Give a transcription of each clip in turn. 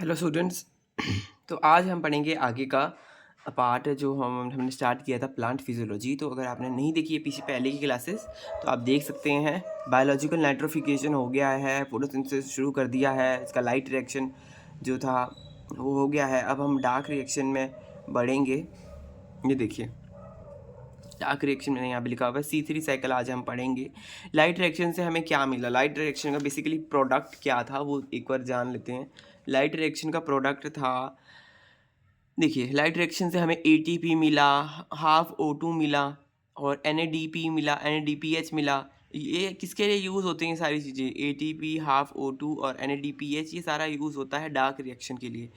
Hello students. तो आज हम पढ़ेंगे आगे का पार्ट जो हमने स्टार्ट किया था प्लांट फिजियोलॉजी। तो अगर आपने नहीं देखी है पीछे पहले की क्लासेस तो आप देख सकते हैं। बायोलॉजिकल नाइट्रोफिकेशन हो गया है, फोटोसिंथेसिस शुरू कर दिया है, इसका लाइट रिएक्शन जो था वो हो गया है। अब हम डार्क रिएक्शन में बढ़ेंगे। ये देखिए डार्क रिएक्शन मैंने यहाँ पे लिखा हुआ है C3 साइकिल आज हम पढ़ेंगे। लाइट रिएक्शन से हमें क्या मिला, लाइट रिएक्शन का बेसिकली प्रोडक्ट क्या था वो एक बार जान लेते हैं। लाइट रिएक्शन का प्रोडक्ट था, देखिए लाइट रिएक्शन से हमें ATP मिला, हाफ O2 मिला और NADP मिला, NADPH मिला। ये किसके लिए यूज़ होते हैं सारी चीज़ें, ATP, हाफ O2 और NADPH, ये सारा यूज़ होता है डार्क रिएक्शन के लिए,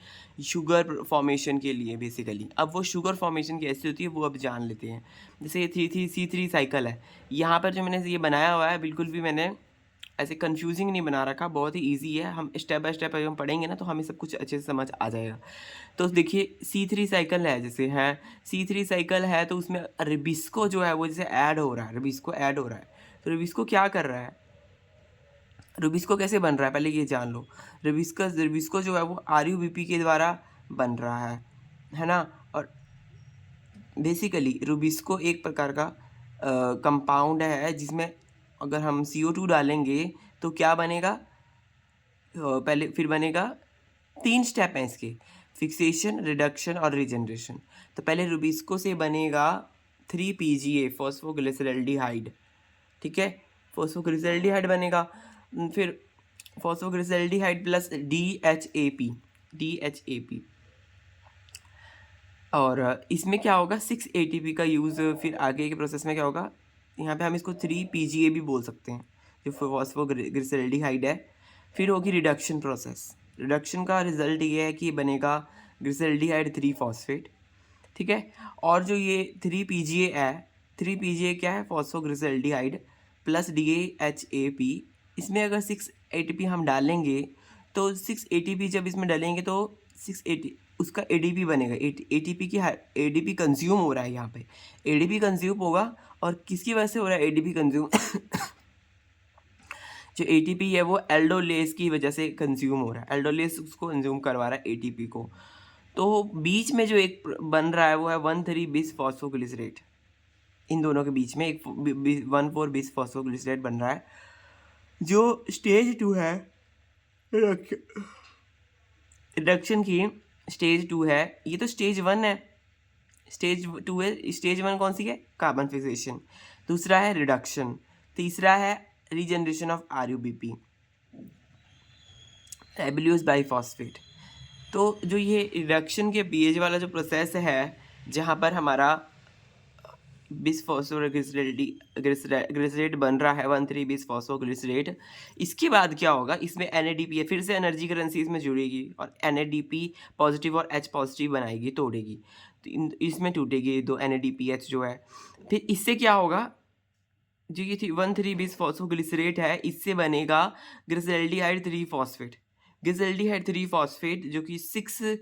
शुगर फॉर्मेशन के लिए बेसिकली। अब वो शुगर फॉर्मेशन कैसे होती है वो अब जान लेते हैं। जैसे ये C3 साइकिल है, यहाँ पर जो मैंने ये बनाया हुआ है बिल्कुल भी मैंने ऐसे कंफ्यूजिंग नहीं बना रखा, बहुत ही ईजी है। हम स्टेप बाय स्टेप अगर हम पढ़ेंगे ना तो हमें सब कुछ अच्छे से समझ आ जाएगा। तो देखिए C3 साइकिल है, जैसे है C3 साइकिल है तो उसमें रिबिस्को जो है वो जैसे ऐड हो रहा है, रिबिस्को ऐड हो रहा है। तो रिबिस्को क्या कर रहा है, रिबिस्को कैसे बन रहा है पहले ये जान लो। रिबिस्को जो है वो RUBP के द्वारा बन रहा है ना। और बेसिकली रुबिस्को एक प्रकार का कंपाउंड है जिसमें अगर हम CO2 डालेंगे तो क्या बनेगा, पहले फिर बनेगा, 3 स्टेप हैं इसके, फिक्सेशन, रिडक्शन और रीजनरेशन। तो पहले रुबिस्को से बनेगा 3PGA फॉस्फोग्लिसरल्डिहाइड, ठीक है, फॉस्फोग्लिसरल्डिहाइड बनेगा। फिर फॉस्फोग्लिसरल्डिहाइड प्लस DHAP और इसमें क्या होगा 6 ATP का यूज़। फिर आगे के प्रोसेस में क्या होगा, यहाँ पे हम इसको 3PGA भी बोल सकते हैं जो फॉस्फोग्लिसरल्डिहाइड है। फिर होगी रिडक्शन प्रोसेस, रिडक्शन का रिजल्ट ये है कि बनेगा ग्लिसरल्डिहाइड 3 फॉस्फेट, ठीक है। और जो ये 3PGA है, 3PGA क्या है, फॉस्फोग्लिसरल्डिहाइड प्लस DHAP। इसमें अगर 6 ATP हम डालेंगे तो 6 ATP जब इसमें डालेंगे तो 6 AT उसका ADP बनेगा। ATP की ADP कंज्यूम हो रहा है, यहाँ पे ADP कंज्यूम होगा। और किसकी वजह से हो रहा है ADP कंज्यूम जो ATP है वो एल्डोलेस की वजह से कंज्यूम हो रहा है, एल्डोलेस उसको कंज्यूम करवा रहा है ATP को। तो बीच में जो एक बन रहा है वो है 1,3 बिस फॉस्फोग्लिसरेट। इन दोनों के बीच में एक 1,4 बिस फॉस्फोग्लिसरेट बन रहा है। जो स्टेज 2 है रिडक्शन की, स्टेज 2 है, ये तो स्टेज 1 है, स्टेज 2 है। स्टेज 1 कौन सी है, कार्बन फिक्सेशन। दूसरा है रिडक्शन, तीसरा है रीजनरेशन ऑफ RUBP, रेबेल्यूस बाइफॉस्फेट। तो जो ये रिडक्शन के pH वाला जो प्रोसेस है जहाँ पर हमारा बिसफॉस्फोग्लिसरेट बन रहा है 1,3 बिसफॉस्फोग्लिसरेट, इसके बाद क्या होगा, इसमें NADP है, फिर से एनर्जी करेंसी इसमें जुड़ेगी और NADP पॉजिटिव और H पॉजिटिव बनाएगी, तोड़ेगी। तो इसमें टूटेगी दो NADPH जो है। फिर इससे क्या होगा, जो ये 1,3 बिसफॉस्फोग्लिसरेट है इससे बनेगा ग्लिसरल्डिहाइड 3 फॉस्फेट। ग्लिसरल्डिहाइड 3 फॉस्फेट जो कि 6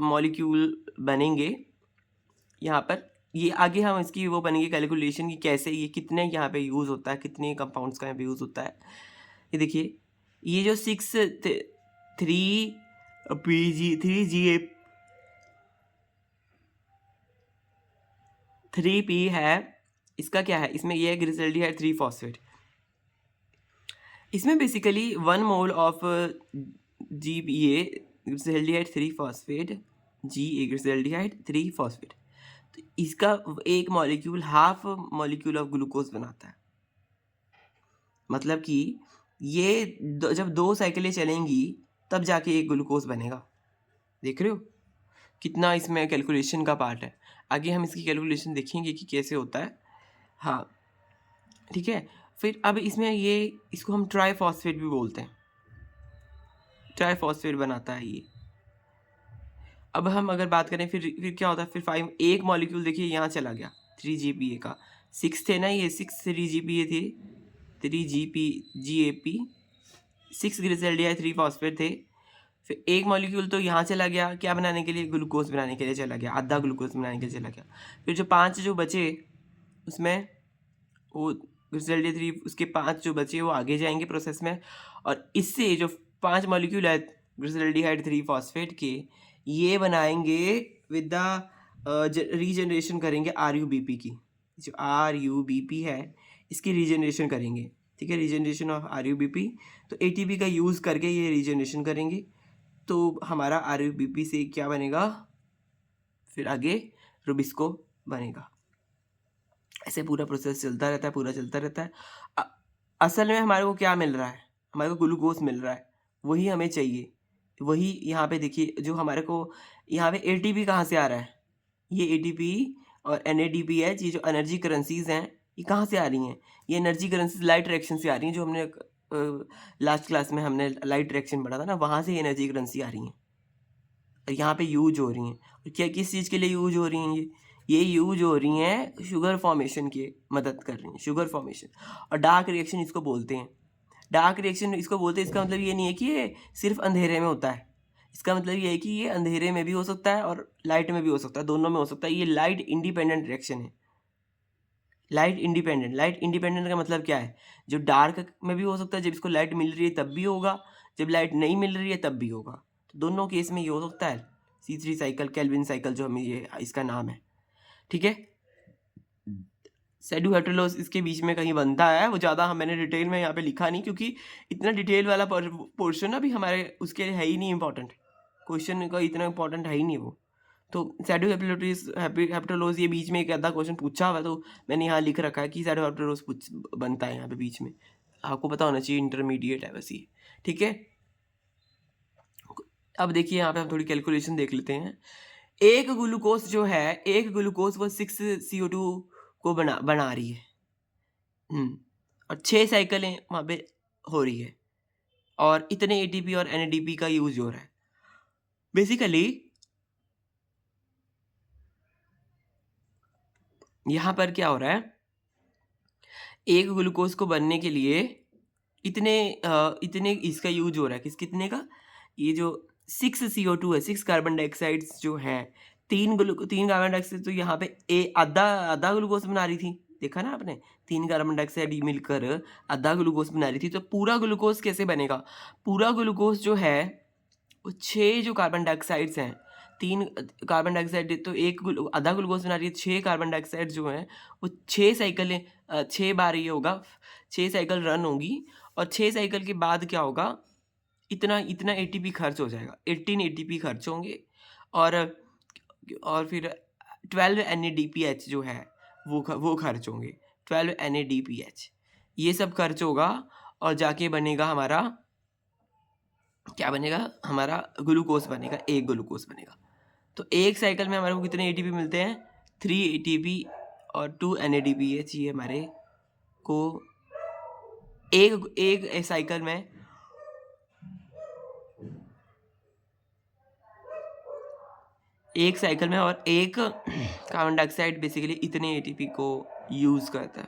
मॉलिक्यूल बनेंगे यहाँ पर। ये आगे हम इसकी वो बनेंगे कैलकुलेशन की कैसे ये कितने यहाँ पे यूज़ होता है, कितने कंपाउंड्स का यहाँ पे यूज़ होता है। ये देखिए ये जो 3P है, इसका क्या है, इसमें ये है ग्लिसरल्डिहाइड 3 फॉस्फेट। इसमें basically 1 mole of GPA glyceraldehyde 3 phosphate, GA glyceraldehyde 3 phosphate. तो इसका एक molecule half molecule of glucose बनाता है। मतलब कि ये जब 2 साइकिलें चलेंगी तब जाके एक ग्लूकोज बनेगा। देख रहे हो कितना इसमें कैलकुलेशन का पार्ट है। आगे हम इसकी कैलकुलेशन देखेंगे कि कैसे होता है। हाँ ठीक है। फिर अब इसमें ये इसको हम ट्राईफॉस्फेट भी बोलते हैं, ट्राईफॉस्फेट बनाता है ये। अब हम अगर बात करें फिर क्या होता है, फिर 5 एक मॉलिक्यूल देखिए यहाँ चला गया 3GPA का, 6 थे ना, ये 6 3GPA थे, 3GAP 6 ग्लिसरल्डिहाइड 3 फॉस्फेट थे। फिर एक मॉलिक्यूल तो यहाँ चला गया क्या बनाने के लिए, ग्लूकोज बनाने के लिए चला गया, आधा ग्लूकोज बनाने के लिए चला गया। फिर जो 5 जो बचे उसमें वो ग्लिसरल्डिहाइड 3 उसके 5 जो बचे वो आगे जाएंगे प्रोसेस में। और इससे जो 5 मॉलिक्यूल है ग्लिसरल्डिहाइड 3 फॉस्फेट के ये बनाएंगे विद द रीजनरेशन करेंगे RuBP की, जो RuBP है इसकी रीजनरेशन करेंगे, ठीक है, रीजनरेशन ऑफ RuBP। तो ATP का यूज़ करके ये रीजनरेशन करेंगे, तो हमारा RuBP से क्या बनेगा, फिर आगे रुबिस्को बनेगा। ऐसे पूरा प्रोसेस चलता रहता है, पूरा चलता रहता है। असल में हमारे को क्या मिल रहा है, हमारे को ग्लूकोज मिल रहा है, वही हमें चाहिए। वही यहाँ पे देखिए, जो हमारे को यहाँ पे ATP कहाँ से आ रहा है, ये ATP और NADPH, ये जो एनर्जी करेंसीज हैं, ये कहाँ से आ रही हैं, ये एनर्जी करेंसीज लाइट डायरेक्शन से आ रही हैं, जो हमने लास्ट क्लास में हमने लाइट डायरेक्शन पढ़ा था ना, वहाँ से एनर्जी करेंसी आ रही हैं और यहाँ पे यूज हो रही हैं। और क्या किस चीज़ के लिए यूज हो रही हैं, ये यूज हो रही हैं शुगर फॉर्मेशन की मदद कर रही हैं, शुगर फॉर्मेशन। और डार्क रिएक्शन इसको बोलते हैं, डार्क रिएक्शन इसको बोलते हैं। इसका मतलब ये नहीं है कि ये सिर्फ अंधेरे में होता है, इसका मतलब ये है कि ये अंधेरे में भी हो सकता है और लाइट में भी हो सकता है, दोनों में हो सकता है। ये लाइट इंडिपेंडेंट रिएक्शन है, लाइट इंडिपेंडेंट। लाइट इंडिपेंडेंट का मतलब क्या है, जो डार्क में भी हो सकता है, जब इसको लाइट मिल रही है तब भी होगा, जब लाइट नहीं मिल रही है तब भी होगा। तो दोनों केस में ये हो सकता है। C3 साइकिल, केल्विन साइकिल जो हमें ये इसका नाम है, ठीक है। सेडुहेट्रोलोस इसके बीच में कहीं बनता है, वो ज़्यादा मैंने डिटेल में यहाँ पे लिखा नहीं, क्योंकि इतना डिटेल वाला पोर्शन अभी हमारे उसके लिए है ही नहीं इम्पोर्टेंट, क्वेश्चन का इतना इम्पोर्टेंट है ही नहीं वो। तो सेडुहेट्रोलोस ये बीच में एक आधा क्वेश्चन पूछा हुआ है, तो मैंने यहाँ लिख रखा है कि सेडुहेट्रोलोस बनता है यहाँ पे बीच में, आपको पता होना चाहिए, इंटरमीडिएट है बस ये, ठीक है। अब देखिए यहाँ पे हम थोड़ी कैलकुलेशन देख लेते हैं। एक ग्लूकोज जो है, एक ग्लूकोज वो 6 CO2 को बना रही है, और 6 साइकिलें वहाँ पे हो रही है, और इतने ATP और NADP का यूज हो रहा है। बेसिकली यहाँ पर क्या हो रहा है, एक ग्लूकोज को बनने के लिए इतने इसका यूज हो रहा है, कितने का, ये जो 6 CO2 है, 6 कार्बन डाइऑक्साइड जो है, तीन कार्बन डाइऑक्साइड, तो यहाँ पे आधा ग्लूकोज बना रही थी, देखा ना आपने, 3 कार्बन डाइऑक्साइड मिलकर आधा ग्लूकोज बना रही थी। तो पूरा ग्लूकोज कैसे बनेगा, पूरा ग्लूकोज जो है वो 6 जो कार्बन डाइऑक्साइड्स हैं, 3 कार्बन डाइऑक्साइड, तो आधा ग्लूकोज बना रही है, 6 कार्बन डाइऑक्साइड जो हैं वो 6 साइकिलें, 6 बार ये होगा, 6 साइकिल रन होगी, और 6 साइकिल के बाद क्या होगा, इतना ATP खर्च हो जाएगा, 18 ATP खर्च होंगे, और फिर 12 NADPH जो है वो खर्च होंगे, 12 NADPH ये सब खर्च होगा, और जाके बनेगा हमारा, क्या बनेगा, हमारा ग्लूकोज बनेगा, एक ग्लूकोज बनेगा। तो एक साइकिल में हमारे को कितने ATP मिलते हैं, 3 ATP और 2 NADPH, ये हमारे को एक साइकिल में और एक कार्बन डाइऑक्साइड बेसिकली इतने ATP को यूज़ करता है।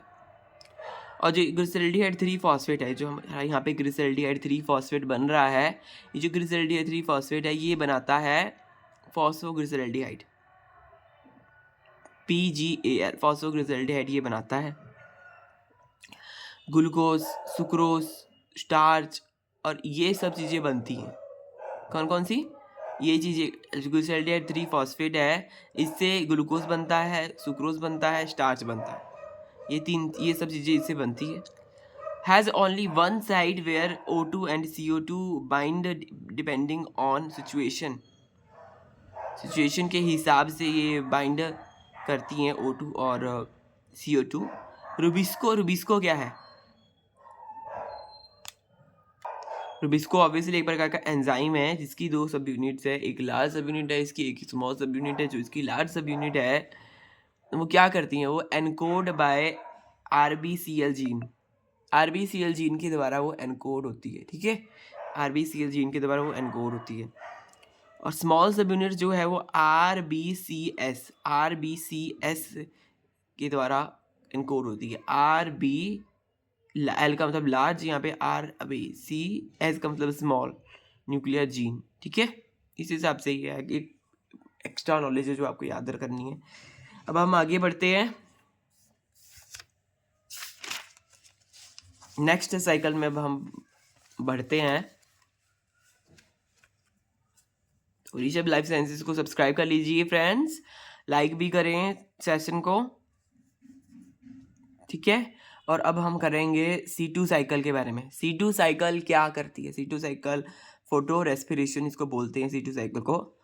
और जो ग्लिसरल्डिहाइड 3 फॉस्फेट है, जो हम यहाँ पे ग्लिसरल्डिहाइड 3 फॉस्फेट बन रहा है, ये जो ग्लिसरल्डिहाइड 3 फॉस्फेट है ये बनाता है फॉस्फोग्लिसरल्डिहाइड, PGAL, फॉस्फोग्लिसरल्डिहाइड ये बनाता है। ग्लूकोज, सुक्रोज, स्टार्च और ये सब चीज़ें बनती हैं, कौन कौन सी, ये चीज़ें, ग्लिसरल्डिहाइड 3 फॉस्फेट है, इससे ग्लूकोज बनता है, सुक्रोज बनता है, स्टार्च बनता है, ये सब चीज़ें इससे बनती है। Has only one side where O2 and CO2 bind depending on situation के हिसाब से ये बाइंड करती हैं O2 और CO2। रुबिस्को क्या है, रुबिस्को ऑब्वियसली एक प्रकार का एंजाइम है जिसकी 2 सब यूनिट्स है, एक लार्ज सब यूनिट है इसकी, एक स्मॉल सब यूनिट है। जो इसकी लार्ज सब यूनिट है वो क्या करती हैं, वो एनकोड बाय RBCL जीन के द्वारा वो एनकोड होती है, ठीक है, RBCL जीन के द्वारा वो एनकोड होती है। और स्मॉल सब यूनिट जो है वो RBCS के द्वारा एनकोड होती है। L का मतलब लार्ज, यहाँ पे RBCS का मतलब स्मॉल न्यूक्लियर जीन, ठीक है। इस हिसाब से ये है, एक एक्स्ट्रा नॉलेज है जो आपको याद करनी है। अब हम आगे बढ़ते हैं नेक्स्ट साइकिल में। अब हम बढ़ते हैं ऋषभ लाइफ साइंसेस को सब्सक्राइब कर लीजिए फ्रेंड्स, लाइक भी करें सेशन को, ठीक है। और अब हम करेंगे C2 साइकिल के बारे में। C2 साइकिल क्या करती है? C2 साइकिल फोटो रेस्पिरेशन इसको बोलते हैं, C2 साइकिल को।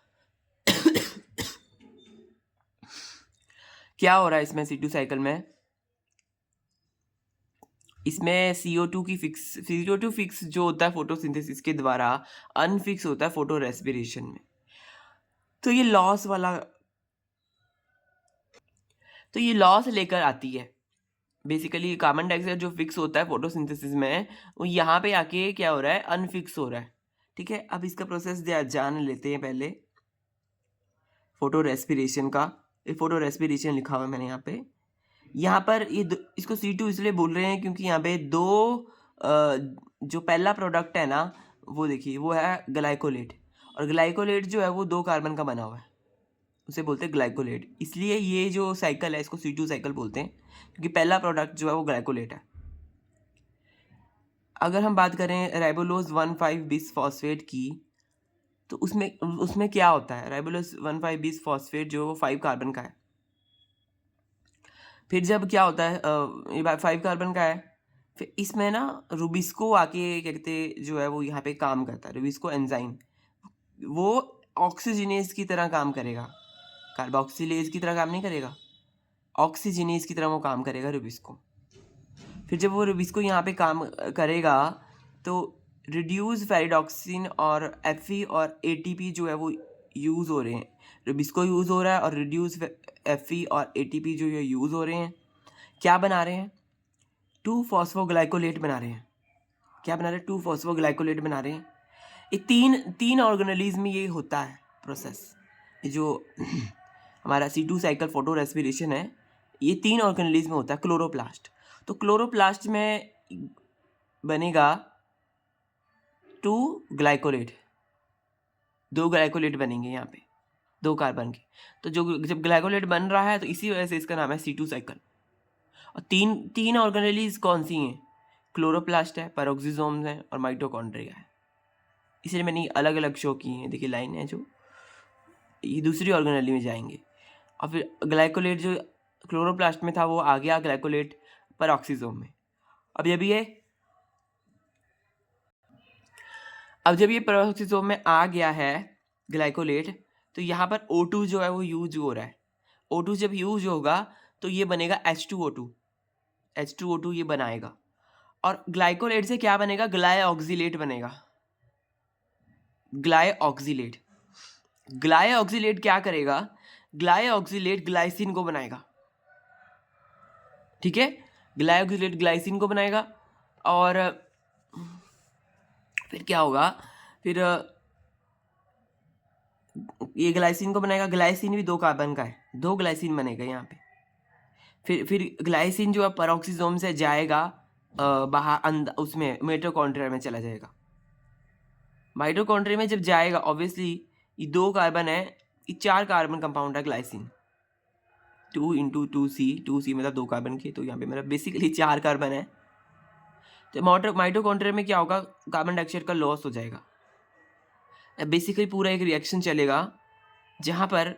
क्या हो रहा है इसमें C2 साइकिल में? इसमें CO2 फिक्स जो होता है फोटोसिंथेसिस के द्वारा, अनफिक्स होता है फोटो रेस्पिरेशन में। तो ये लॉस लेकर आती है। बेसिकली कार्बन डाइऑक्साइड जो फिक्स होता है फोटोसिंथेसिस में, वो यहाँ पे आके क्या हो रहा है? अनफिक्स हो रहा है, ठीक है। अब इसका प्रोसेस जान लेते हैं पहले फोटो रेस्पिरेशन का। ये फोटो रेस्पिरेशन लिखा हुआ है मैंने यहाँ पर इसको C2 इसलिए बोल रहे हैं क्योंकि यहाँ पे जो पहला प्रोडक्ट है ना, वो देखिए, वो है ग्लाइकोलेट। और ग्लाइकोलेट जो है वो 2 कार्बन का बना हुआ है, उसे बोलते हैं ग्लाइकोलेट। इसलिए ये जो साइकिल है इसको C2 साइकिल बोलते हैं, क्योंकि पहला प्रोडक्ट जो है वो ग्लाइकोलेट है। अगर हम बात करें राइबोलोज 1,5 बिस फॉस्फेट की, तो उसमें क्या होता है? राइबोलोज 1,5 बिस फॉस्फेट जो 5 कार्बन का है। फिर जब क्या होता है, ये 5 कार्बन का है, फिर इसमें ना रुबिस्को आके क्या कहते हैं जो है वो यहाँ पे काम करता है। रुबिस्को एंजाइम वो ऑक्सीजनेज की तरह काम करेगा, कार्बोक्सिलेज की तरह काम नहीं करेगा, ऑक्सीजनेज की तरह वो काम करेगा रुबिस्को। फिर जब वो रुबिस्को यहाँ पे काम करेगा तो रिड्यूस फेरिडॉक्सिन और Fe और ATP जो है वो यूज़ हो रहे हैं। रुबिस्को यूज़ हो रहा है और रिड्यूस Fe और ATP जो ये यूज़ हो रहे हैं, क्या बना रहे हैं? 2 फॉस्फोग्लाइकोलेट बना रहे हैं। क्या बना रहे हैं? 2 फॉस्फोग्लाइकोलेट बना रहे हैं। ये तीन ऑर्गेनेलिज्म में ये होता है प्रोसेस। ये जो हमारा C2 साइकिल फोटो रेस्पिरेशन है, ये 3 ऑर्गेनेलिज्म में होता है। क्लोरोप्लास्ट, तो क्लोरोप्लास्ट में बनेगा 2 ग्लाइकोलेट, 2 ग्लाइकोलेट बनेंगे यहाँ पे, 2 कार्बन के। तो जब ग्लाइकोलेट बन रहा है तो इसी वजह से इसका नाम है C2 साइकिल। और तीन ऑर्गेनेलिज कौन सी हैं? क्लोरोप्लास्ट है, पैरोक्सिसोम्स हैं और माइटोकॉन्ड्रिया है। इसलिए मैंने अलग अलग शो किए हैं, देखिए लाइन है जो ये दूसरी ऑर्गेनेली में जाएंगे। और फिर ग्लाइकोलेट जो क्लोरोप्लास्ट में था वो आ गया ग्लाइकोलेट पैरोक्सिसोम में। अब जब ये पैरोक्सिसोम में आ गया है ग्लाइकोलेट, तो यहाँ पर O2 जो है वो यूज हो रहा है। O2 जब यूज होगा तो ये बनेगा H2O2 ये बनाएगा। और ग्लाइकोलेट से क्या बनेगा? ग्लाइऑक्सिलेट बनेगा। ग्लाइऑक्सिलेट क्या करेगा? ग्लाइऑक्सिलेट ग्लाइसिन को बनाएगा, ठीक है। ग्लाइऑक्सिलेट ग्लाइसिन को बनाएगा और फिर क्या होगा? फिर ये ग्लाइसिन को बनाएगा। ग्लाइसिन भी 2 कार्बन का है, 2 ग्लाइसिन बनेगा यहाँ पे। फिर ग्लाइसिन जो है पैरोक्सिसोम से जाएगा बाहर उसमें माइटोकॉन्ड्रिया में चला जाएगा। माइटोकॉन्ड्रिया में जब जाएगा, ऑब्वियसली ये 2 कार्बन है, ये 4 कार्बन कंपाउंड है ग्लाइसिन। 2 × 2C मतलब 2 कार्बन के, तो यहाँ पे मेरा बेसिकली 4 कार्बन है। तो माइटोकॉन्ड्रिया में क्या होगा? कार्बन डाइऑक्साइड का लॉस हो जाएगा। बेसिकली पूरा एक रिएक्शन चलेगा जहाँ पर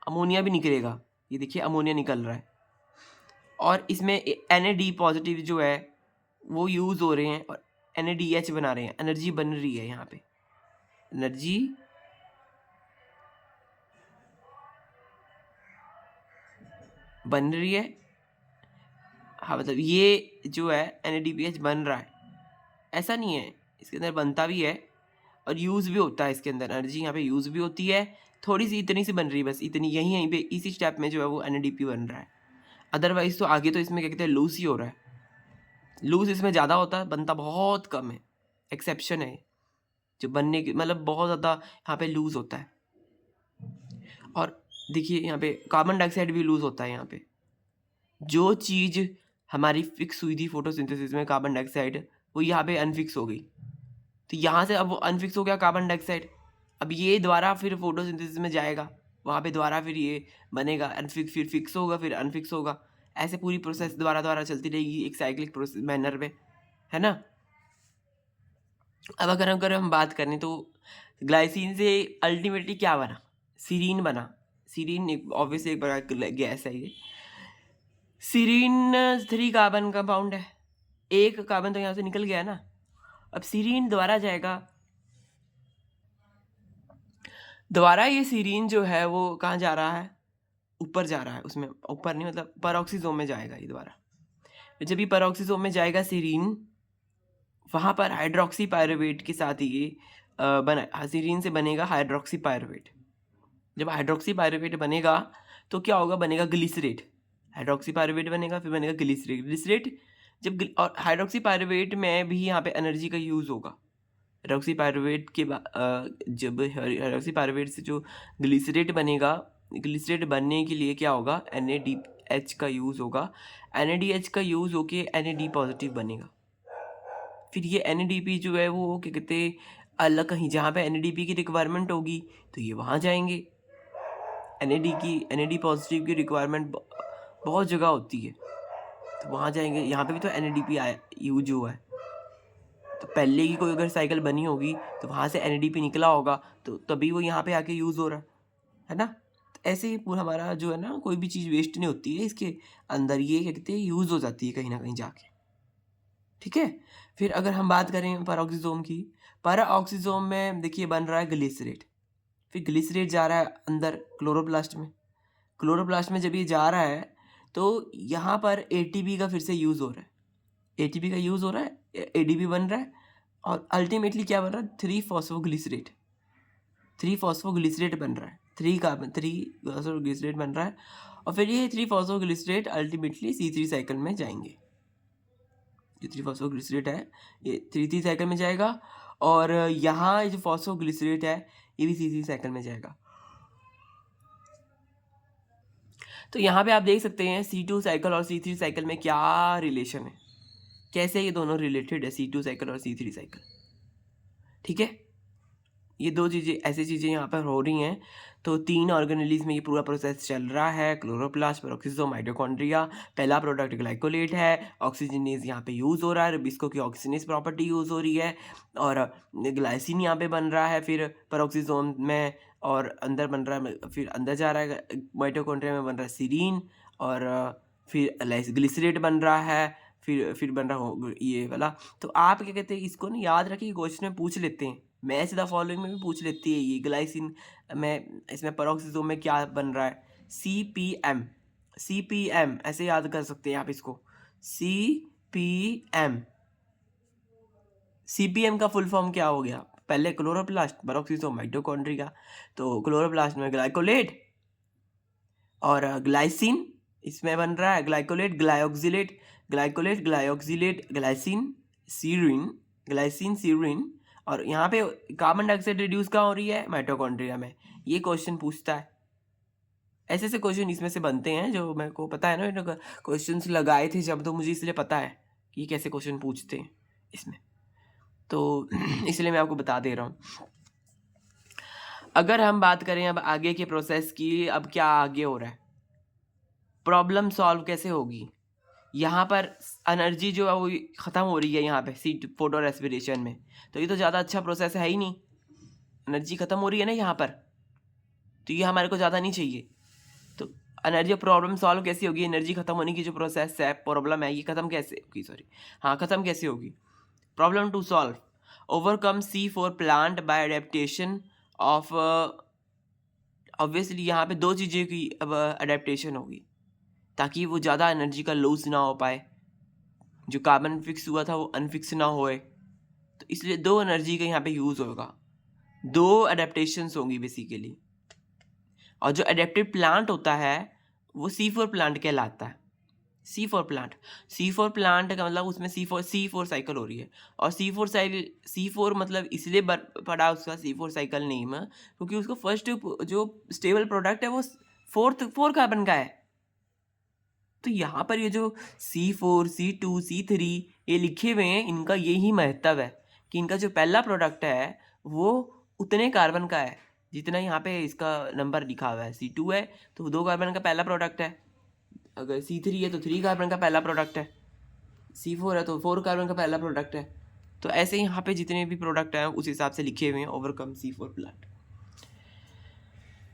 अमोनिया भी निकलेगा। ये देखिए अमोनिया निकल रहा है और इसमें NAD पॉजिटिव जो है वो यूज़ हो रहे हैं और NADH बना रहे हैं। एनर्जी बन रही है, यहाँ पे एनर्जी बन रही है। हाँ, मतलब ये जो है NADPH बन रहा है, ऐसा नहीं है, इसके अंदर बनता भी है और यूज़ भी होता है। इसके अंदर एनर्जी यहाँ पे यूज़ भी होती है, थोड़ी सी इतनी सी बन रही है, बस इतनी, यहीं पे इसी स्टेप में जो है वो NADP बन रहा है। अदरवाइज तो आगे तो इसमें क्या कहते हैं लूज ही हो रहा है। लूज इसमें ज़्यादा होता है, बनता बहुत कम है। एक्सेप्शन है जो बनने की, मतलब बहुत ज़्यादा यहाँ पे लूज होता है। और देखिए यहाँ पे कार्बन डाइऑक्साइड भी लूज होता है। यहाँ पे जो चीज़ हमारी फिक्स हुई थी फोटोसिंथेसिस में, कार्बन डाइऑक्साइड, वो यहाँ पे अनफिक्स हो गई। तो यहाँ से अब वो अनफिक्स हो गया कार्बन डाइऑक्साइड। अब ये द्वारा फिर फोटोसिंथेसिस में जाएगा, वहाँ पे द्वारा फिर ये बनेगा, अनफिक्स, फिर फिक्स होगा, फिर अनफिक्स होगा। ऐसे पूरी प्रोसेस द्वारा चलती रहेगी एक साइक्लिक प्रोसेस मैनर में, है ना। अब अगर हम बात करें तो ग्लाइसिन से अल्टीमेटली क्या बना, सीरीन बना। सीरीन एक ऑब्वियसली एक प्रकार की गैस है ये। सीरीन 3 कार्बन कंपाउंड है, एक कार्बन तो यहाँ से निकल गया ना। अब सीरीन दोबारा जाएगा, दोबारा ये सीरीन जो है वो कहाँ जा रहा है, ऊपर जा रहा है, उसमें ऊपर नहीं मतलब पेरोक्सिसोम में जाएगा ये दोबारा। जब ये पेरोक्सिसोम में जाएगा सीरीन, वहाँ पर हाइड्रोक्सी पायरुवेट के साथ ये बना, सीरीन से बनेगा हाइड्रोक्सी पायरुवेट। जब हाइड्रोक्सी पायरुवेट बनेगा तो क्या होगा, बनेगा ग्लिसरेट। हाइड्रोक्सी पायरुवेट बनेगा, फिर बनेगा ग्लिसरेट। ग्लिसरेट जब और हाइड्रोक्सी पायरुवेट में भी यहाँ पे एनर्जी का यूज़ होगा। हाइड्रोक्सी पायरुवेट के जब हाइड्रोक्सी पायरुवेट से जो ग्लिसरेट बनेगा, ग्लिसरेट बनने के लिए क्या होगा, NADH का यूज़ होगा। NADH का यूज़ होके NAD पॉजिटिव बनेगा। फिर ये NADP जो है वो क्या कहते हैं, अलग कहीं जहाँ पे NADP की रिक्वायरमेंट होगी तो ये वहाँ जाएंगे। NAD पॉजिटिव की रिक्वायरमेंट बहुत जगह होती है तो वहाँ जाएंगे। यहाँ पे भी तो NADP यूज हुआ है, तो पहले की कोई अगर साइकिल बनी होगी तो वहाँ से NADP निकला होगा तो तभी वो यहाँ पे आके यूज़ हो रहा है ना। तो ऐसे ही पूरा हमारा जो है ना, कोई भी चीज़ वेस्ट नहीं होती है, इसके अंदर ये क्या कहते हैं यूज़ हो जाती है कहीं ना कहीं जाके। ठीक है। फिर अगर हम बात करें पैराऑक्सीजोम की, पैराऑक्सीजोम में देखिए बन रहा है ग्लिसरेट। फिर ग्लिसरेट जा रहा है अंदर क्लोरोप्लास्ट में। क्लोरोप्लास्ट में जब ये जा रहा है तो यहाँ पर ATP का फिर से यूज़ हो रहा है। ATP का यूज़ हो रहा है, ADP बन रहा है और अल्टीमेटली क्या बन रहा है, 3-फॉस्फोग्लिसरेट। 3-फॉस्फोग्लिसरेट बन रहा है, 3-फॉस्फोग्लिसरेट बन रहा है। और फिर ये 3-फॉस्फोग्लिसरेट अल्टीमेटली C3 साइकिल में जाएंगे। जो 3-फॉस्फोग्लिसरेट है ये 3 साइकिल में जाएगा और यहाँ जो फॉस्फोग्लिसरेट है ये भी C3 साइकिल में जाएगा। तो यहाँ पे आप देख सकते हैं C2 साइकिल और C3 साइकिल में क्या रिलेशन है, कैसे ये दोनों रिलेटेड है, C2 साइकिल और C3 साइकिल। ठीक है, ये दो चीज़ें ऐसी चीज़ें यहाँ पर हो रही हैं। तो 3 ऑर्गेनेलीज में ये पूरा प्रोसेस चल रहा है, क्लोरोप्लास्ट, पेरोक्सिसोम, माइटोकॉन्ड्रिया। पहला प्रोडक्ट ग्लाइकोलेट है, ऑक्सीजनेज यहाँ पे यूज़ हो रहा है, रुबिस्को की ऑक्सीजनेज प्रॉपर्टी यूज़ हो रही है और ग्लाइसिन यहाँ पे बन रहा है फिर पेरोक्सिसोम में, और अंदर बन रहा है, फिर अंदर जा रहा है माइटोकॉन्ड्रिया में बन रहा है सीरीन, और फिर ग्लिसरेट बन रहा है, फिर बन रहा हो ये वाला। तो आप क्या कहते हैं, इसको ना याद रखिए, क्वेश्चन में पूछ लेते हैं, मैच द फॉलोइंग में भी पूछ लेती है ये ग्लाइसिन में, इसमें पेरोक्सिसोम में क्या बन रहा है, CPM ऐसे याद कर सकते हैं आप इसको, CPM का फुल फॉर्म क्या हो गया, पहले क्लोरोप्लास्ट, पेरोक्सिसोम, माइटोकॉन्ड्रिया। तो क्लोरोप्लास्ट में ग्लाइकोलेट और ग्लाइसिन इसमें बन रहा है, glycolate glyoxylate, glycolate glyoxylate glycine serine, और यहाँ पे कार्बन डाइऑक्साइड रिड्यूस कहाँ हो रही है, माइटोकॉन्ड्रिया में। ये क्वेश्चन पूछता है, ऐसे ऐसे क्वेश्चन इसमें से बनते हैं जो मेरे को पता है ना, मैंने क्वेश्चंस लगाए थे जब, तो मुझे इसलिए पता है कि कैसे क्वेश्चन पूछते हैं इसमें, तो इसलिए मैं आपको बता दे रहा हूँ। अगर हम बात करें अब आगे के प्रोसेस की, अब क्या आगे हो रहा है, प्रॉब्लम सॉल्व कैसे होगी। यहाँ पर एनर्जी जो है वो ख़त्म हो रही है यहाँ पे फोटो रेस्पिरेशन में, तो ये तो ज़्यादा अच्छा प्रोसेस है ही नहीं, एनर्जी ख़त्म हो रही है ना यहाँ पर, तो ये हमारे को ज़्यादा नहीं चाहिए। तो एनर्जी प्रॉब्लम सॉल्व कैसी होगी, एनर्जी ख़त्म होने की जो प्रोसेस है, प्रॉब्लम है, ये ख़त्म कैसे होगी, ख़त्म कैसे होगी। Problem to solve, overcome C4 plant by adaptation of, obviously यहाँ पे दो चीज़ें की अब अडेप्टेशन होगी ताकि वो ज़्यादा एनर्जी का लॉस ना हो पाए, जो कार्बन फिक्स हुआ था वो अनफिक्स ना होए, तो इसलिए दो एनर्जी का यहाँ पे यूज़ होगा, दो अडेप्टेशंस होंगी बेसिकली। और जो अडेप्टिव प्लांट होता है वो C4 प्लांट कहलाता है। C4 प्लांट का मतलब उसमें C4 साइकिल हो रही है, और C4 मतलब इसलिए पड़ा उसका C4 साइकिल नेम क्योंकि उसका फर्स्ट जो स्टेबल प्रोडक्ट है वो 4 कार्बन का है। तो यहाँ पर ये जो C4, C2, C3 ये लिखे हुए हैं, इनका यही महत्व है कि इनका जो पहला प्रोडक्ट है वो उतने कार्बन का है जितना यहाँ पे इसका नंबर लिखा हुआ है। C2 है तो 2 कार्बन का पहला प्रोडक्ट है, अगर C3 है तो 3 कार्बन का पहला प्रोडक्ट है, C4 है तो 4 कार्बन का पहला प्रोडक्ट है। तो ऐसे ही यहाँ पे जितने भी प्रोडक्ट हैं उस हिसाब से लिखे हुए हैं ओवरकम C4 प्लांट।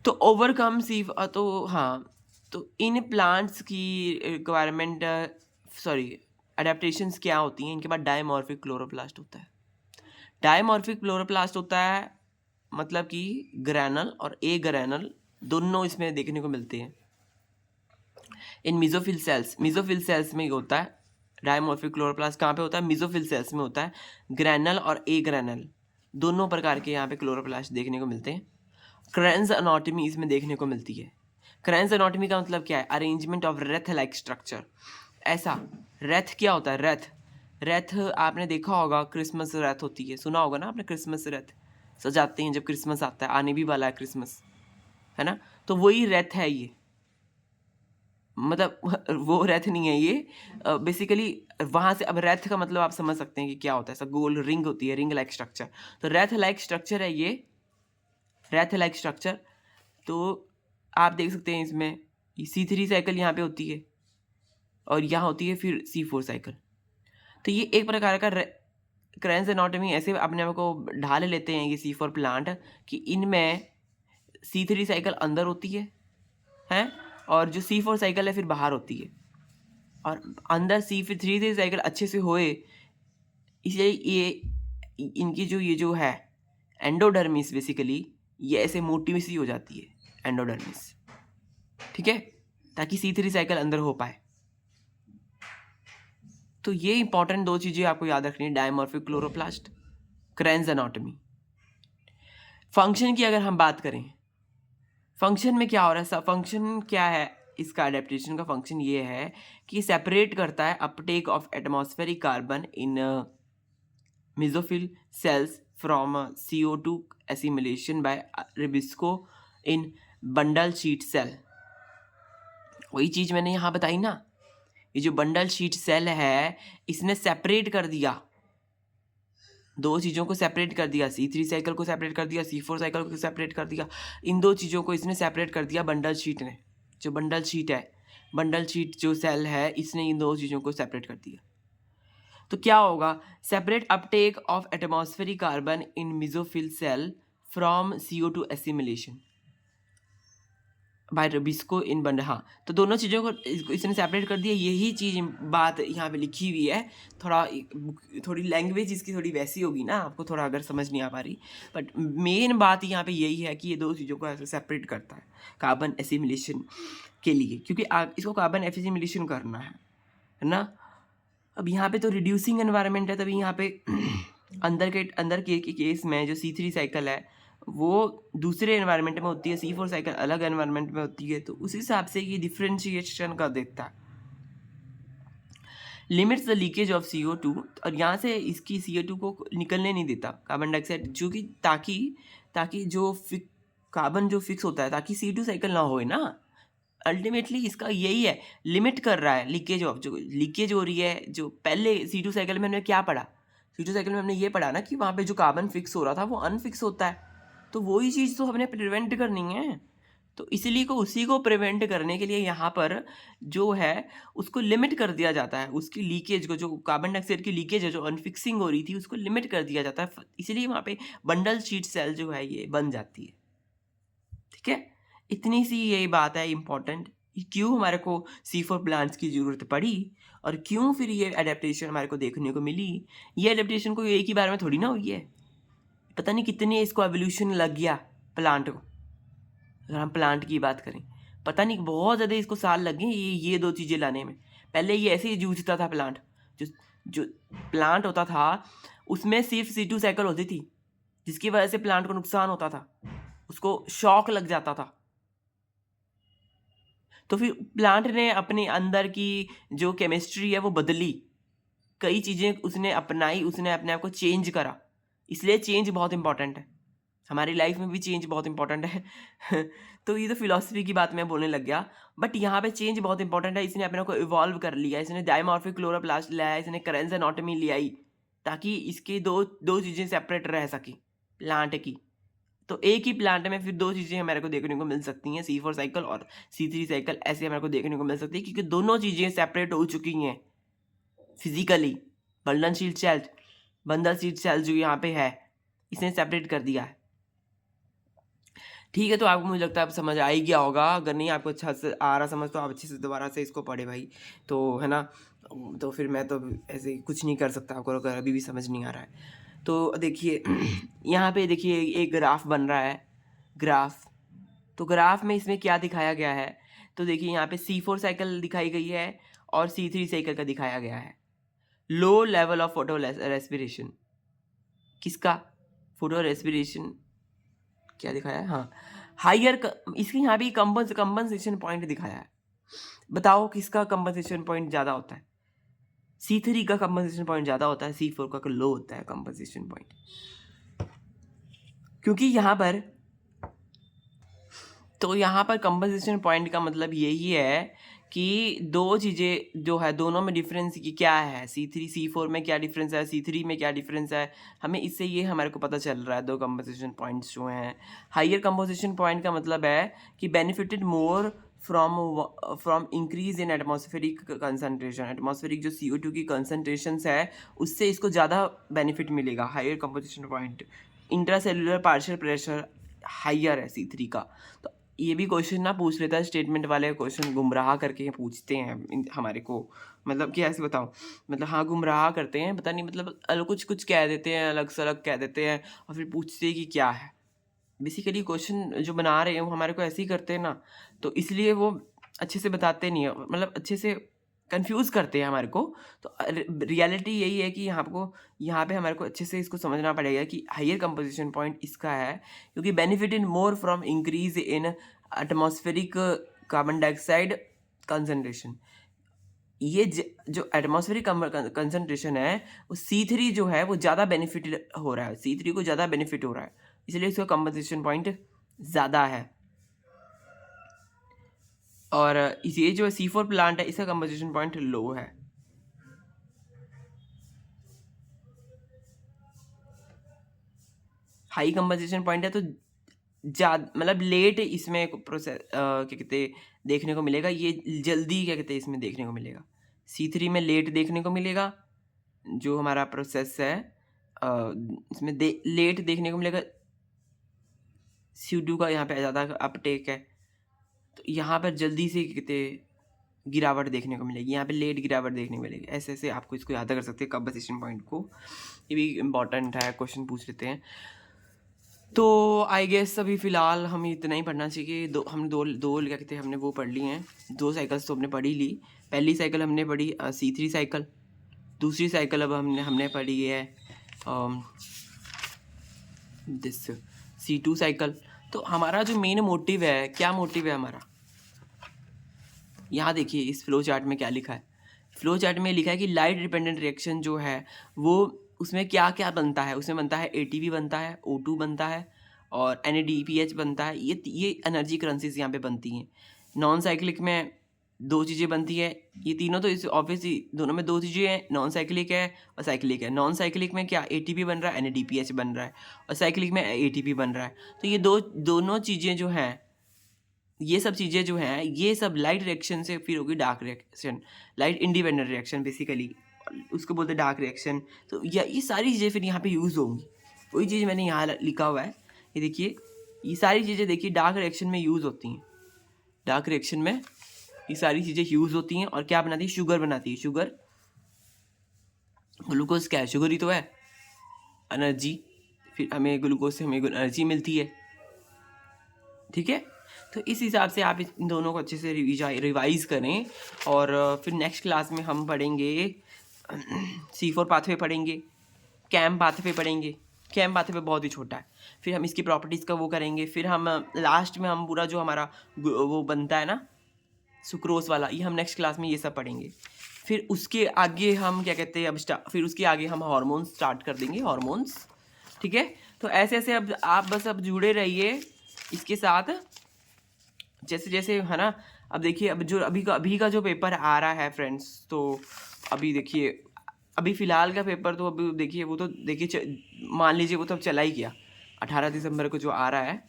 तो ओवरकम सी तो हाँ, तो इन प्लांट्स की रिक्वायरमेंट सॉरी अडेप्टेशंस क्या होती हैं इनके बाद? डायमॉर्फिक क्लोरोप्लास्ट होता है। डायमॉर्फिक क्लोरोप्लास्ट होता है मतलब कि ग्रैनल और ए ग्रैनल दोनों इसमें देखने को मिलते हैं इन मिजोफिल सेल्स। मिजोफिल सेल्स में होता है डायमॉर्फिक क्लोरोप्लास्ट। कहाँ पे होता है? मिजोफिल सेल्स में होता है। ग्रैनल और ए ग्रैनल दोनों प्रकार के यहाँ पे क्लोरोप्लास्ट देखने को मिलते हैं। क्रेन्स एनाटॉमी इसमें देखने को मिलती है। क्रेन्स एनाटॉमी का मतलब क्या है? Arrangement of Wraith like structure. ऐसा रेथ क्या होता है? रेथ आपने देखा होगा, क्रिसमस रेथ होती है, सुना होगा ना आपने, क्रिसमस रेथ सजाते हैं जब क्रिसमस आता है, आने भी वाला है क्रिसमस, है ना? तो वही रेथ है ये, मतलब वो रेथ नहीं है ये, बेसिकली वहाँ से। अब रेथ का मतलब आप समझ सकते हैं कि क्या होता है। ऐसा गोल रिंग होती है, रिंग लाइक स्ट्रक्चर, तो रेथ लाइक स्ट्रक्चर है ये, रेथ लाइक स्ट्रक्चर। तो आप देख सकते हैं इसमें C3 साइकिल यहाँ पे होती है और यहाँ होती है फिर C4 साइकिल। तो ये एक प्रकार का क्रेन्स एनाटॉमी ऐसे अपने आप को ढाल लेते हैं ये C4 प्लांट कि इनमें C3 साइकिल अंदर होती है और जो C4 साइकिल है फिर बाहर होती है। और अंदर C3 साइकिल अच्छे से होए इसलिए ये इनकी जो ये जो है एंडोडर्मिस, बेसिकली ये ऐसे मोटी सी हो जाती है एंडोडर्मिस, ठीक है, ताकि C3 साइकिल अंदर हो पाए। तो ये इंपॉर्टेंट दो चीज़ें आपको याद रखनी है, dimorphic chloroplast, cranes anatomy. Function की अगर हम बात करें, फंक्शन में क्या हो रहा है? फंक्शन क्या है इसका? अडेप्टेशन का फंक्शन ये है कि सेपरेट करता है uptake of atmospheric carbon in mesophyll cells from CO2 assimilation by rubisco in bundle sheath cell. वही चीज़ मैंने यहाँ बताई ना, ये जो बंडल शीट सेल है इसने सेपरेट कर दिया, दो चीज़ों को सेपरेट कर दिया, C3 साइकिल को सेपरेट कर दिया, C4 साइकिल को सेपरेट कर दिया। इन दो चीज़ों को इसने सेपरेट कर दिया बंडल शीट ने। जो बंडल शीट है, बंडल शीट जो सेल है, इसने इन दो चीज़ों को सेपरेट कर दिया। तो क्या होगा? Separate uptake of atmospheric carbon in mesophyll cell from CO2 assimilation by rubisco in bundle. हाँ, तो दोनों चीज़ों को इसने सेपरेट कर दिया। यही चीज़ बात यहाँ पे लिखी हुई है। थोड़ी लैंग्वेज इसकी थोड़ी वैसी होगी ना, आपको थोड़ा अगर समझ नहीं आ पा रही, बट मेन बात यहाँ पे यही है कि ये दो चीज़ों को ऐसे सेपरेट करता है कार्बन एसिमिलेशन के लिए, क्योंकि इसको कार्बन एसिमिलेशन करना है ना। अब यहाँ पे तो रिड्यूसिंग एनवायरनमेंट है, तभी यहाँ पे अंदर के केस में जो C3 साइकिल है वो दूसरे एनवायरनमेंट में होती है, C4 साइकिल अलग एनवायरनमेंट में होती है। तो उस हिसाब से ये डिफ्रेंशिएशन कर देता है, limits the leakage of CO2। और यहाँ से इसकी CO2 को निकलने नहीं देता कार्बन डाइऑक्साइड, जो कि ताकि जो कार्बन जो फिक्स होता है, ताकि CO2 साइकिल ना होए ना। अल्टीमेटली इसका यही है, लिमिट कर रहा है लीकेज ऑफ, जो लीकेज हो रही है। जो पहले C2 साइकिल में हमने क्या पढ़ा? C2 साइकिल में हमने ये पढ़ा ना कि वहाँ पे जो कार्बन फिक्स हो रहा था वो अनफिक्स होता है। तो वही चीज़ तो हमने प्रिवेंट करनी है। तो इसीलिए उसी को प्रिवेंट करने के लिए यहाँ पर जो है उसको लिमिट कर दिया जाता है, उसकी लीकेज को, जो कार्बन डाइऑक्साइड की लीकेज है जो अनफिक्सिंग हो रही थी उसको लिमिट कर दिया जाता है। इसीलिए वहाँ पे बंडल शीट सेल जो है ये बन जाती है, ठीक है। इतनी सी यही बात है इंपॉर्टेंट, क्यों हमारे को C4 प्लांट्स की ज़रूरत पड़ी और क्यों फिर ये एडेप्टेशन हमारे को देखने को मिली। ये एडेप्टेशन को एक ही बार में थोड़ी ना हुई है, पता नहीं कितने इसको एवोल्यूशन लग गया प्लांट को। अगर हम प्लांट की बात करें, पता नहीं बहुत ज़्यादा इसको साल लग गए ये दो चीज़ें लाने में। पहले ये ऐसे ही जूझता था प्लांट, जो प्लांट होता था उसमें सिर्फ C2 साइकिल होती थी, जिसकी वजह से प्लांट को नुकसान होता था, उसको शॉक लग जाता था। तो फिर प्लांट ने अपने अंदर की जो केमिस्ट्री है वो बदली, कई चीज़ें उसने अपनाई, उसने अपने आप को चेंज करा। इसलिए चेंज बहुत इंपॉर्टेंट है, हमारी लाइफ में भी चेंज बहुत इंपॉर्टेंट है। तो ये तो फिलॉसफी की बात मैं बोलने लग गया, बट यहाँ पे चेंज बहुत इंपॉर्टेंट है। इसने अपने को इवॉल्व कर लिया, इसने डायमॉर्फिक क्लोरोप्लास्ट लाया, इसने क्रेन्स एनाटॉमी ले आई, ताकि इसके दो चीज़ें सेपरेट रह सकी प्लांट की। तो एक ही प्लांट में फिर दो चीज़ें हमारे को देखने को मिल सकती हैं, C4 साइकिल और C3 साइकिल ऐसे हमारे को देखने को मिल सकती है, क्योंकि दोनों चीज़ें सेपरेट हो चुकी हैं physically. Bundle sheath cell bundle sheath cell जो यहाँ पे है इसने सेपरेट कर दिया है। ठीक है, तो आपको मुझे लगता है अब समझ आ ही गया होगा। अगर नहीं आपको अच्छा से आ रहा समझ तो आप अच्छे से दोबारा से इसको पढ़े भाई, तो है ना। तो फिर मैं तो ऐसे कुछ नहीं कर सकता आपको अगर अभी भी समझ नहीं आ रहा है। तो देखिए यहाँ पे देखिए एक ग्राफ बन रहा है, ग्राफ। तो ग्राफ में इसमें क्या दिखाया गया है, तो देखिए यहाँ पे C4 साइकिल दिखाई गई है और C3 साइकिल का दिखाया गया है। Low level of photo respiration, किसका? फोटो रेस्पिरेशन क्या दिखाया है, हाँ हाइयर। इसके यहाँ भी कंपनसेशन पॉइंट दिखाया है। बताओ किसका कंपनसेशन पॉइंट ज़्यादा होता है? C3 का कंपनसेशन पॉइंट ज़्यादा होता है, C4 का लो होता है कंपनसेशन पॉइंट। क्योंकि यहाँ पर कंपनसेशन पॉइंट का मतलब यही है कि दो चीज़ें जो है दोनों में डिफरेंस की क्या है, C3 C4 में क्या डिफरेंस है, C3 में क्या डिफरेंस है, हमें इससे ये हमारे को पता चल रहा है। दो कंपोजिशन पॉइंट्स जो हैं, हायर कंपोजिशन पॉइंट का मतलब है कि benefited more from increase in atmospheric concentration. Atmospheric जो CO2 की कंसनट्रेशंस है उससे इसको ज़्यादा बेनिफिट मिलेगा, higher compensation point. Intracellular partial pressure higher है C3 का। तो ये भी क्वेश्चन ना पूछ लेता है, स्टेटमेंट वाले क्वेश्चन गुमराह करके पूछते हैं हमारे को, मतलब कि ऐसे बताओ, मतलब हाँ गुमराह करते हैं, पता नहीं मतलब अलग कुछ कुछ कह देते हैं, अलग से अलग कह देते हैं और फिर पूछते हैं कि क्या है। बेसिकली क्वेश्चन जो बना रहे हैं वो हमारे को ऐसे ही करते हैं ना, तो इसलिए वो अच्छे से बताते नहीं है, मतलब अच्छे से कंफ्यूज करते हैं हमारे को। तो रियलिटी यही है कि यहाँ पे हमारे को अच्छे से इसको समझना पड़ेगा कि हायर कंपोजिशन पॉइंट इसका है क्योंकि benefit in more from increase in atmospheric carbon dioxide concentration. ये जो एटमॉस्फेरिक कंसनट्रेशन है वो C3 जो है वो ज़्यादा बेनिफिट हो रहा है, C3 को ज़्यादा बेनिफिट हो रहा है, इसलिए इसका कंपोजिशन पॉइंट ज़्यादा है। और ये जो C4 प्लांट है इसका कंपोजिशन पॉइंट लो है। हाई कंपोजिशन पॉइंट है तो ज़्यादा मतलब लेट इसमें प्रोसेस क्या कहते देखने को मिलेगा, ये जल्दी क्या कहते इसमें देखने को मिलेगा। C3 में लेट देखने को मिलेगा, जो हमारा प्रोसेस है इसमें लेट देखने को मिलेगा। CO2 का यहाँ पे ज़्यादा अपटेक है, तो यहाँ पर जल्दी से कहते गिरावट देखने को मिलेगी, यहाँ पे लेट गिरावट देखने को मिलेगी। ऐसे ऐसे आपको इसको याद कर सकते हैं कंपोजिशन पॉइंट को, ये भी इम्पॉर्टेंट है, क्वेश्चन पूछ लेते हैं। तो आई गेस अभी फ़िलहाल हमें इतना ही पढ़ना चाहिए। दो क्या कहते हैं हमने वो पढ़ ली हैं, 2 साइकिल्स तो हमने पढ़ी ली। पहली साइकिल हमने पढ़ी C3 साइकिल, दूसरी साइकिल अब हमने पढ़ी है दिस C2 साइकिल। तो हमारा जो मेन मोटिव है, क्या मोटिव है हमारा, यहाँ देखिए इस फ्लो चार्ट में क्या लिखा है। फ्लो चार्ट में लिखा है कि लाइट डिपेंडेंट रिएक्शन जो है वो उसमें क्या क्या बनता है, उसमें बनता है ATP बनता है, O2 बनता है और NADPH बनता है। ये एनर्जी करेंसीज यहाँ पे बनती हैं। नॉन साइक्लिक में 2 चीज़ें बनती है, ये तीनों तो इस ऑब्वियसली दोनों में 2 चीज़ें हैं, नॉन साइक्लिक है और साइक्लिक है। नॉन साइक्लिक में क्या ATP बन रहा है, NADPH बन रहा है, और साइक्लिक में ATP बन रहा है। तो ये दोनों चीज़ें जो हैं, ये सब चीज़ें जो हैं ये सब लाइट रिएक्शन से फिर होगी dark reaction, light independent reaction basically उसको बोलते हैं डार्क रिएक्शन। तो ये सारी चीज़ें फिर यहाँ पे यूज़ होंगी। वही चीज़ मैंने यहाँ लिखा हुआ है, ये देखिए, ये सारी चीज़ें देखिए डार्क रिएक्शन में यूज़ होती हैं। डार्क रिएक्शन में ये सारी चीज़ें यूज़ होती हैं और क्या बनाती है, शुगर बनाती है। शुगर, ग्लूकोज क्या है, शुगर ही तो है, एनर्जी। फिर हमें ग्लूकोज से हमें एनर्जी मिलती है, ठीक है। तो इस हिसाब से आप इन दोनों को अच्छे से रिवाइज करें और फिर नेक्स्ट क्लास में हम पढ़ेंगे C4 पाथवे पढ़ेंगे, कैम पाथवे पढ़ेंगे। कैम पाथवे बहुत ही छोटा है, फिर हम इसकी प्रॉपर्टीज़ का वो करेंगे। फिर हम लास्ट में हम पूरा जो हमारा वो बनता है ना सुक्रोज वाला, ये हम नेक्स्ट क्लास में ये सब पढ़ेंगे। फिर उसके आगे हम क्या कहते हैं फिर उसके आगे हम हार्मोन्स स्टार्ट कर देंगे, हार्मोन्स, ठीक है। तो ऐसे ऐसे अब आप बस अब जुड़े रहिए इसके साथ, जैसे जैसे है ना। अब देखिए अब जो अभी का जो पेपर आ रहा है फ्रेंड्स, तो अभी देखिए अभी फ़िलहाल का पेपर तो अभी देखिए वो तो देखिए मान लीजिए वो तो अब चला ही गया, 18 दिसंबर को जो आ रहा है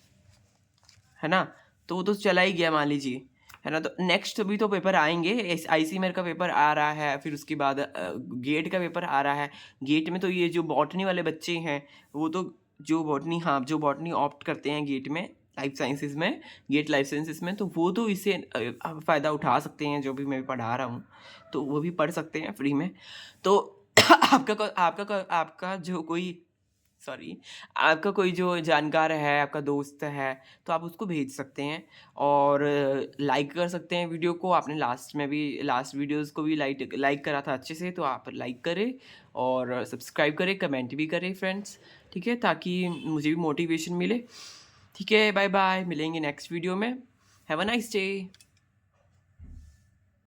ना, तो वो तो चला ही गया मान लीजिए, है ना। तो नेक्स्ट अभी तो पेपर आएंगे, आईसीएमआर का पेपर आ रहा है, फिर उसके बाद गेट का पेपर आ रहा है। गेट में तो ये जो बॉटनी वाले बच्चे हैं वो तो जो बॉटनी ऑप्ट करते हैं गेट में, लाइफ साइंसेज में, गेट लाइफ साइंसेज में, तो वो तो इससे फ़ायदा उठा सकते हैं, जो भी मैं पढ़ा रहा हूँ तो वो भी पढ़ सकते हैं फ्री में। तो आपका जो कोई सॉरी आपका कोई जो जानकार है, आपका दोस्त है, तो आप उसको भेज सकते हैं और लाइक कर सकते हैं वीडियो को। आपने लास्ट वीडियोस को भी लाइक करा था अच्छे से, तो आप लाइक करें और सब्सक्राइब करें, कमेंट भी करें फ्रेंड्स, ठीक है, ताकि मुझे भी मोटिवेशन मिले। ठीक है, बाय बाय, मिलेंगे नेक्स्ट वीडियो में। Have a nice day.